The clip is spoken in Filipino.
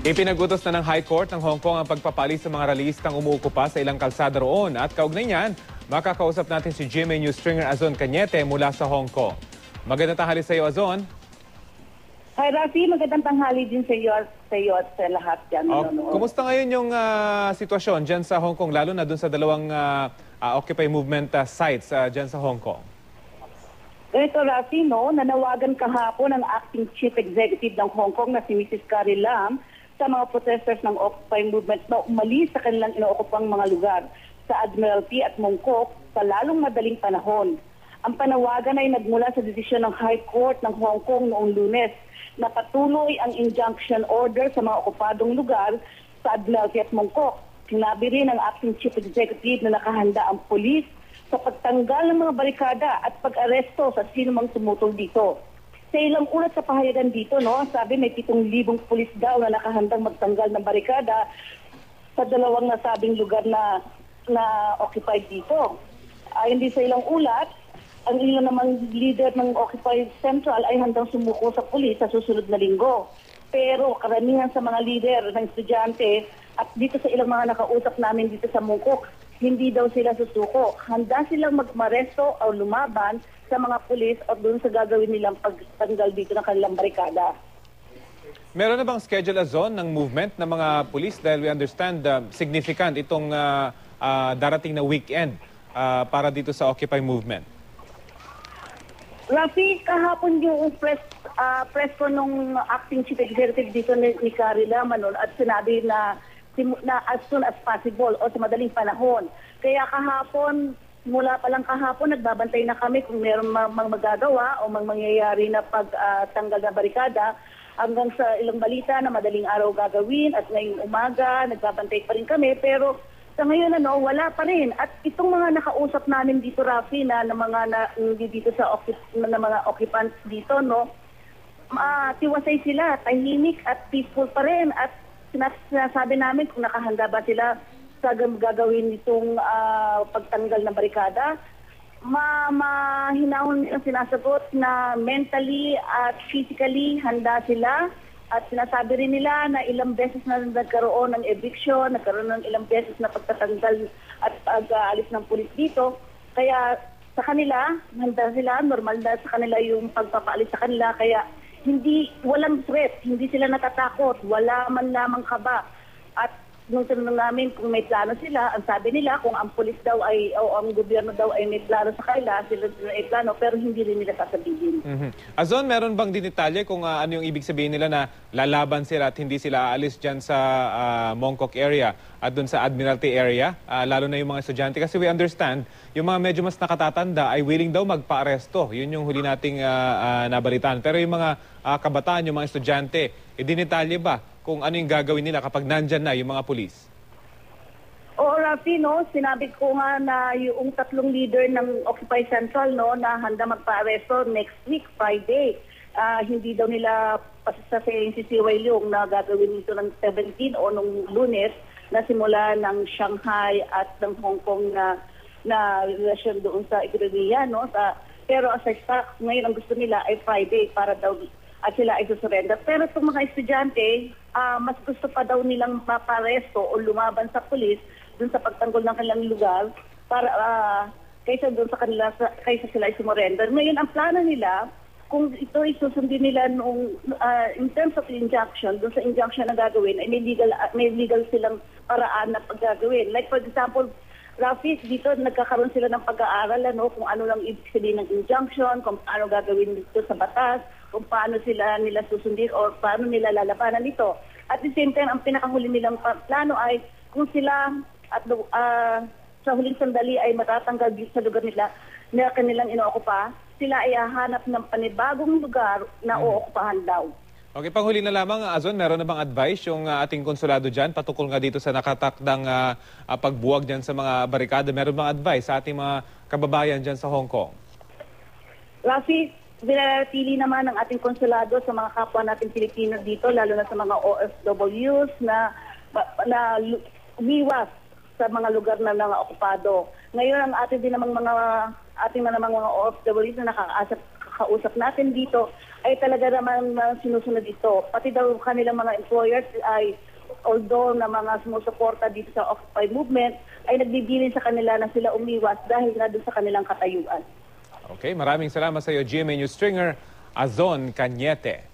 Ipinag-utos na ng High Court ng Hong Kong ang pagpapalis sa mga ralistang umuukupa sa ilang kalsada roon. At kaugnay niyan, makakausap natin si GMA News stringer Azon Cañete mula sa Hong Kong. Magandang tanghali sa iyo, Azon. Hi, Rafi. Magandang tanghali din sa iyo at sa lahat dyan. Kumusta ngayon yung sitwasyon dyan sa Hong Kong, lalo na dun sa dalawang Occupy Movement sites dyan sa Hong Kong? Ito, Rafi, nanawagan kahapon ang acting chief executive ng Hong Kong na si Mrs. Carrie Lam sa mga protesters ng Occupy Movement na umalis sa kanilang inookupang mga lugar sa Admiralty at Mongkok sa lalong madaling panahon. Ang panawagan ay nagmula sa desisyon ng High Court ng Hong Kong noong Lunes na patuloy ang injunction order sa mga okupadong lugar sa Admiralty at Mongkok. Sinabi rin ng acting chief executive na nakahanda ang polis sa pagtanggal ng mga barikada at pag-aresto sa sino mang tumutol dito. Sa ilang ulat sa pahayagan dito, sabi may 7,000 pulis daw na nakahandang magtanggal ng barikada sa dalawang nasabing lugar na occupied dito. Ayon din sa ilang ulat, ang ilang namang leader ng Occupy Central ay handang sumuko sa pulis sa susunod na linggo. Pero karamihan sa mga leader ng estudyante at dito sa ilang mga nakausap namin dito sa Mongkok, hindi daw sila susuko. Handa silang magmaresto o lumaban sa mga pulis at doon sa gagawin nilang pagtanggal dito ng kanilang barikada. Meron na bang schedule, Azon, ng movement ng mga pulis? Dahil we understand significant itong darating na weekend para dito sa Occupy Movement. Rafi, kahapon yung press ko nung acting chief executive dito ni Carrie Lam at sinabi na as soon as possible o sa madaling panahon. Kaya kahapon, mula pa lang kahapon, nagbabantay na kami kung meron magagawa o mangyayari na pagtanggal na barikada hanggang sa ilang balita na madaling araw gagawin at ngayong umaga, nagbabantay pa rin kami. Pero sa ngayon, wala pa rin. At itong mga nakausap namin dito, Rafi, na dito sa mga occupants dito, tiwasay sila, tahimik at peaceful pa rin. At sinasabi namin kung nakahanda ba sila sa gagawin nitong pagtanggal ng barikada. Mahinahon ang sinasagot na mentally at physically handa sila. At sinasabi rin nila na ilang beses na nagkaroon ng eviction, nagkaroon ng ilang beses na pagtatanggal at pag-aalis ng pulis dito. Kaya sa kanila, handa sila, normal na sa kanila yung pagpapaalis sa kanila. Kaya walang threat, hindi sila natatakot, wala man lamang kaba. At nung tinanong namin kung may plano sila, ang sabi nila kung ang pulis daw o ang gobyerno daw ay may plano sa kanila, sila ay plano, pero hindi rin nila sasabihin. Azon, meron bang dinetalye kung ano yung ibig sabihin nila na lalaban sila at hindi sila aalis dyan sa Mongkok area at dun sa Admiralty area, lalo na yung mga estudyante? Kasi we understand, yung mga medyo mas nakatatanda ay willing daw magpa-aresto. Yun yung huli nating nabalitaan. Pero yung mga kabataan, yung mga estudyante, dinetalye ba kung ano yung gagawin nila kapag nandyan na yung mga pulis? Oo, Rafi, sinabi ko nga na yung 3 leader ng Occupy Central na handa magpa-aresto next week, Friday. Hindi daw nila pasasayin si CY Leung na gagawin ito ng 17 o nung Lunes na simula ng Shanghai at ng Hong Kong na relasyon doon sa ekonomiya. Pero as a fact, ngayon ang gusto nila ay Friday para daw at sila ay susurrender. Pero itong mga estudyante, mas gusto pa daw nilang maparesto o lumaban sa pulis dun sa pagtanggol ng kanilang lugar para kaysa sila ay sumurrender. Ngayon, ang plano nila, kung ito ay susundin nila in terms of injunction, dun sa injunction na gagawin, ay may legal silang paraan na paggagawin. Like for example, Rafi, dito nagkakaroon sila ng pag-aaral kung ano lang ibig sabihin ng injunction, kung paano gagawin dito sa batas, kung paano nila susundin o paano nila lalabanan ito. At the same time, ang pinakahuli nilang plano ay kung sila at sa huling sandali ay matatanggal sa lugar nila na kanilang inookupa, sila ay hahanap ng panibagong lugar na ookupahan daw. Okay, panghuli na lamang, Azon, meron na bang advice yung ating konsulado dyan patukol nga dito sa nakatakdang pagbuwag dyan sa mga barikada? Meron bang advice sa ating mga kababayan dyan sa Hong Kong? Rafi, binarapili naman ng ating konsulado sa mga kapwa nating Pilipino dito, lalo na sa mga OFWs na umiwas sa mga lugar na okupado. Ngayon, ang ating din namang mga OFWs na nakakausap natin dito, ay talaga naman sinusunod ito. Pati daw kanilang mga employers ay although na mga sumusuporta dito sa Occupy movement, ay nagbibilin sa kanila na sila umiwas dahil nga doon sa kanilang katayuan. Okay, maraming salamat sa iyo, GMA News Stringer Azon Cañete.